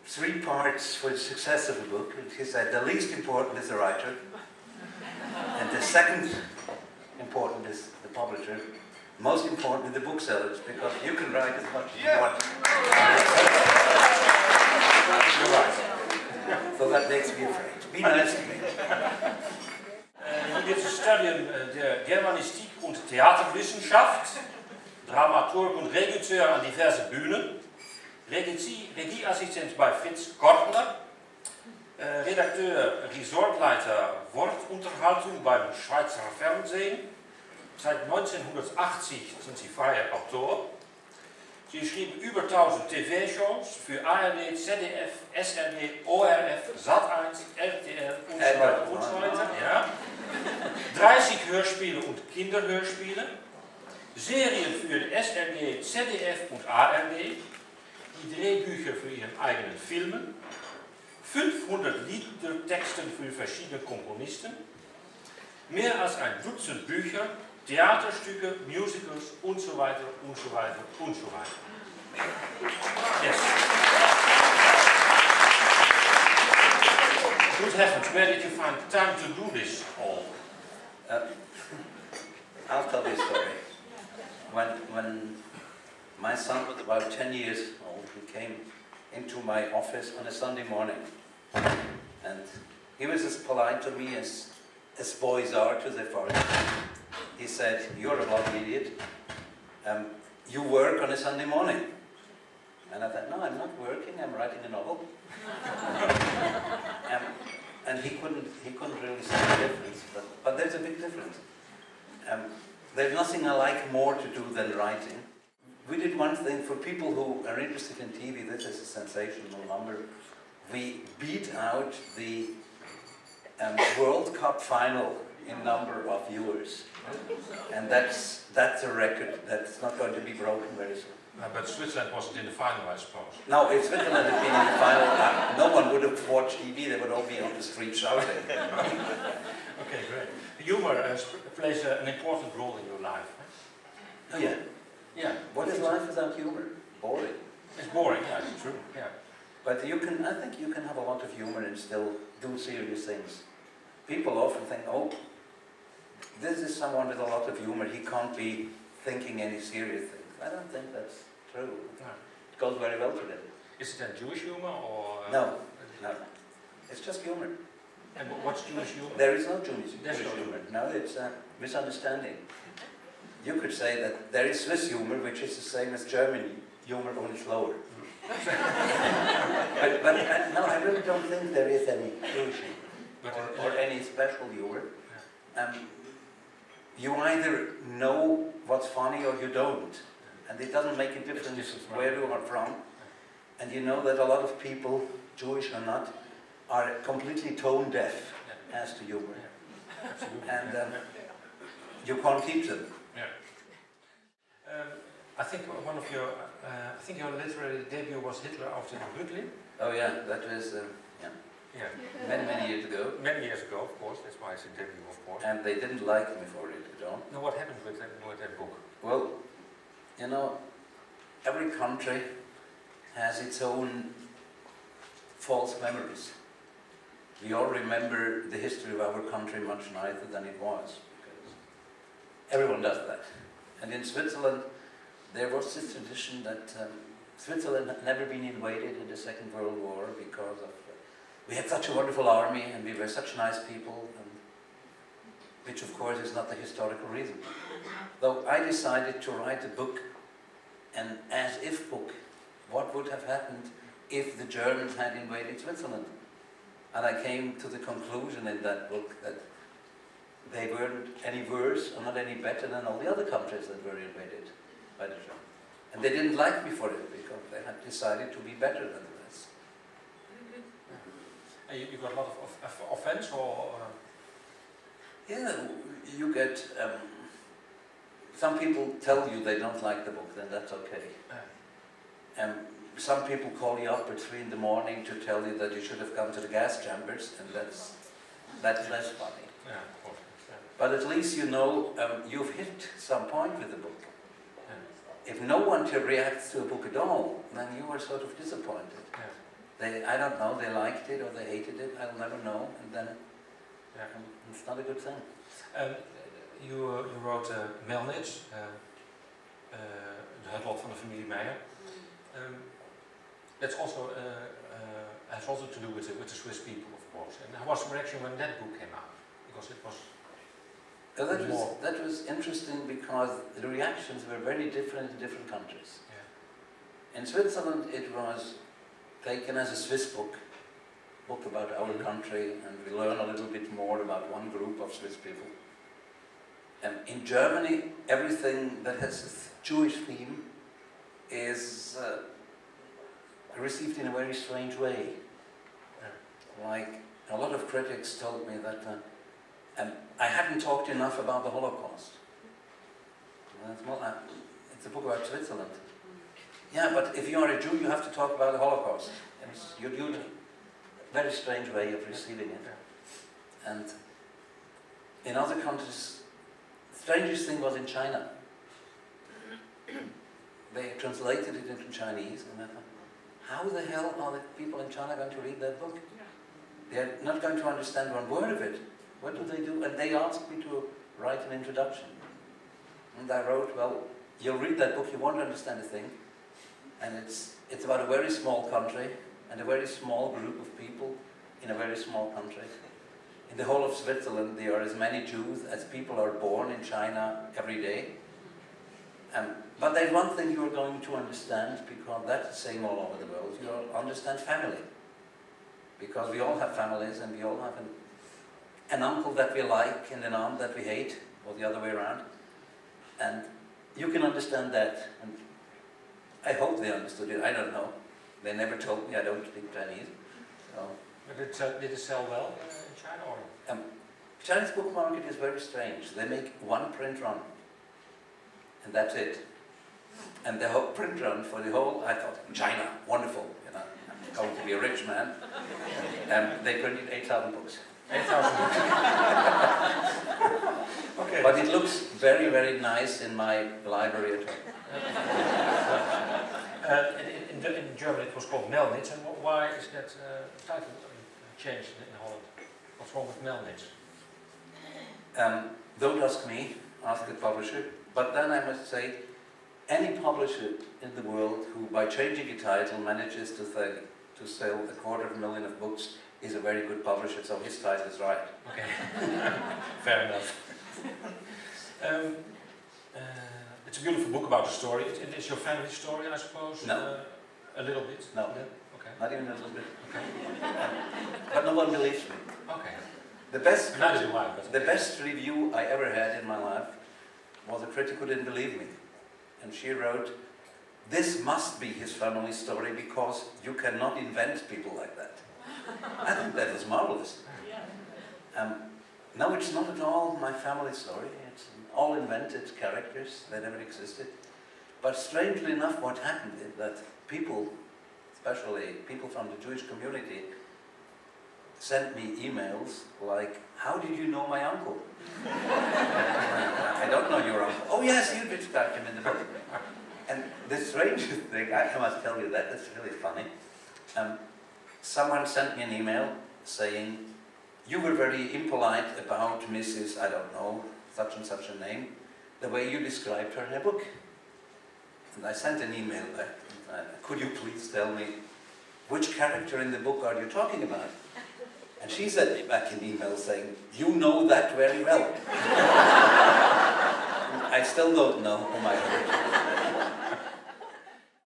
three parts for the success of a book. He said the least important is the writer, and the second important is the publisher. Most important is the booksellers, because you can write as much as you want. You're right. So that makes me afraid. Be nice to me. Hier zu studieren der Germanistik und Theaterwissenschaft, Dramaturg und Regisseur an diverse Bühnen, Regieassistent bei Fritz Kortner, Redakteur, Resortleiter Wortunterhaltung beim Schweizer Fernsehen. Seit 1980 sind Sie freier Autor. Sie schrieben über 1000 TV-Shows für ARD, ZDF, SRD, ORF, Sat1, RTL und so weiter und so weiter. Ja. 30 Hörspiele und Kinderhörspiele, Serien für die SRD, ZDF und ARD, die Drehbücher für Ihren eigenen Filmen, 500 Liedertexten für verschiedene Komponisten, mehr als ein Dutzend Bücher, Theaterstücke, Musicals und so weiter und so weiter und so weiter. Yes. Good heavens, where did you find time to do this all? I'll tell you a story. When my son was about 10 years old, he came into my office on a Sunday morning, and he was as polite to me as boys are to their father. He said, "You're a bloody idiot. You work on a Sunday morning." And I thought, "No, I'm not working. I'm writing a novel." And he couldn't really see the difference. But there's a big difference. There's nothing I like more to do than writing. We did one thing for people who are interested in TV. This is a sensational number. We beat out the World Cup final in number of viewers, and that's a record that's not going to be broken very soon. But Switzerland wasn't in the final, I suppose. No, if Switzerland had been in the final, no one would have watched TV. They would all be on the street shouting. Okay, great. Humor plays an important role in your life. Right? Oh yeah. Yeah. What is life without humor? Boring. It's boring. Yeah, it's true. Yeah. But I think you can have a lot of humor and still do serious things. People often think, "Oh, this is someone with a lot of humor. He can't be thinking any serious things." I don't think that's true. No. It goes very well together. Is it then Jewish humor or? No. It's just humor. And what's Jewish humor? There is no Jewish no humor. No, it's a misunderstanding. You could say that there is Swiss humor, which is the same as German humor, only slower. but no, I really don't think there is any Jewish humor or any special humor. You either know what's funny or you don't. And it doesn't make a difference where you are from. And you know that a lot of people, Jewish or not, are completely tone deaf as to humor. And you can't teach them. I think one of your, your literary debut was Hitler after the Brooklyn. Oh yeah, that was, many years ago. Many years ago, of course, that's why it's a debut, of course. And they didn't like me for it at all. Now what happened with that book? Well, you know, every country has its own false memories. We all remember the history of our country much nicer than it was. Because everyone does that. And in Switzerland, there was this tradition that Switzerland had never been invaded in the Second World War because of we had such a wonderful army and we were such nice people, which of course is not the historical reason. Though I decided to write a book, an as-if book. What would have happened if the Germans had invaded Switzerland? And I came to the conclusion in that book that they weren't any worse or not any better than all the other countries that were invaded by the Germans. And they didn't like me for it because they had decided to be better than the rest. You got a lot of offense or? Yeah, you get, some people tell you they don't like the book, then that's okay. Some people call you up at 3 in the morning to tell you that you should have come to the gas chambers, and that's less funny. Yeah, of course. Yeah. But at least you know you've hit some point with the book. Yeah. If no one reacts to a book at all, then you are sort of disappointed. Yeah. I don't know, they liked it or they hated it, I'll never know, and then it's not a good thing. You wrote Melnitz, het lot van de familie Meijer. That's also has also to do with the Swiss people, of course. And how was the reaction when that book came out? Because it was that was interesting because the reactions were very different in different countries. Yeah. In Switzerland, it was taken as a Swiss book about our country, and we learn a little bit more about one group of Swiss people. And in Germany, everything that has a Jewish theme is received in a very strange way. Like, a lot of critics told me that I hadn't talked enough about the Holocaust. It's a book about Switzerland. Yeah, but if you are a Jew, you have to talk about the Holocaust. You do a very strange way of receiving it. And in other countries, the strangest thing was in China. They translated it into Chinese, and I thought, how the hell are the people in China going to read that book? They're not going to understand one word of it. What do they do? And they asked me to write an introduction. And I wrote, well, you'll read that book, you won't understand a thing. And it's about a very small country and a very small group of people in a very small country. In the whole of Switzerland, there are as many Jews as people are born in China every day. But there's one thing you're going to understand, because that's the same all over the world. You'll understand family. Because we all have families, and we all have an uncle that we like and an aunt that we hate, or the other way around. And you can understand that. And I hope they understood it. I don't know. They never told me I don't speak Chinese. So. But did it sell well in China? Or? Chinese book market is very strange. They make one print run. And that's it. And the whole print run for the whole, I thought, China, wonderful, you know, I'm going to be a rich man. They printed 8,000 books. 8,000 books. Okay. But it looks very, very nice in my library at home. In German it was called Melnitz, and why is that title changed in Holland? What's wrong with Melnitz? Don't ask me, ask the publisher. But then I must say, any publisher in the world who, by changing a title, manages to sell 250,000 books is a very good publisher, so his title is right. Okay, fair enough. It's a beautiful book about a story. It is your family story, I suppose? No. A little bit? No. Okay. Not even a little bit. Okay. But no one believes me. Okay. The best, Neither do I, but the best review I ever had in my life was a critic who didn't believe me. And she wrote, "This must be his family story because you cannot invent people like that." I think that was marvelous. No, it's not at all my family story. It's all invented characters that never existed. But strangely enough, what happened is that people, especially people from the Jewish community, sent me emails like, "How did you know my uncle?" "I don't know your uncle." "Oh yes, you described him in the book." And the strangest thing, I must tell you that, that's really funny. Someone sent me an email saying, "You were very impolite about Mrs. I don't know, such and such a name, the way you described her in a book." And I sent an email back, "Could you please tell me, which character in the book are you talking about?" And she sent me back an email saying, "You know that very well." I still don't know whom I heard.